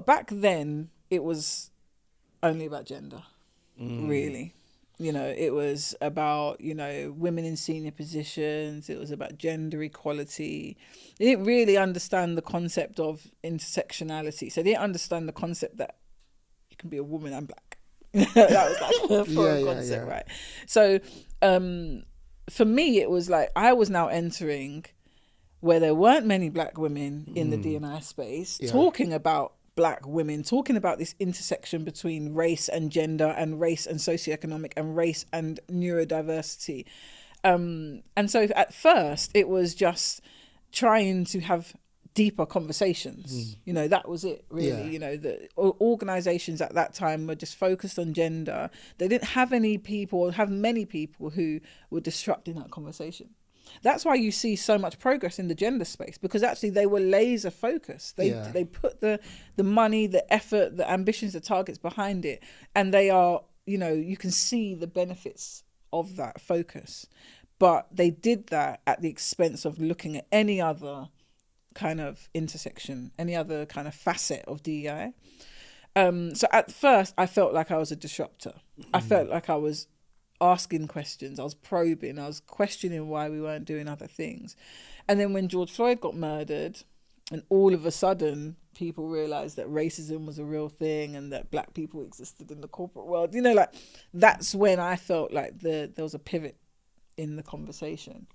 back then it was only about gender, really. You know, it was about, you know, women in senior positions. It was about gender equality. They didn't really understand the concept of intersectionality. So they didn't understand the concept that you can be a woman and black. That was like a foreign concept, right? So for me, it was like I was now entering where there weren't many black women in the D&I space talking about black women, talking about this intersection between race and gender and race and socioeconomic and race and neurodiversity. And so at first it was just trying to have deeper conversations. You know, that was it really. You know, the organizations at that time were just focused on gender. They didn't have many people who were disrupting that conversation. That's why you see so much progress in the gender space, because actually they were laser focused. They put the money, the effort, the ambitions, the targets behind it, and they are, you know, you can see the benefits of that focus. But they did that at the expense of looking at any other kind of intersection, any other kind of facet of DEI. So at first I felt like I was a disruptor. I felt like I was asking questions, I was probing, I was questioning why we weren't doing other things. And then when George Floyd got murdered, and all of a sudden people realized that racism was a real thing and that black people existed in the corporate world, you know, like that's when I felt like there was a pivot in the conversation.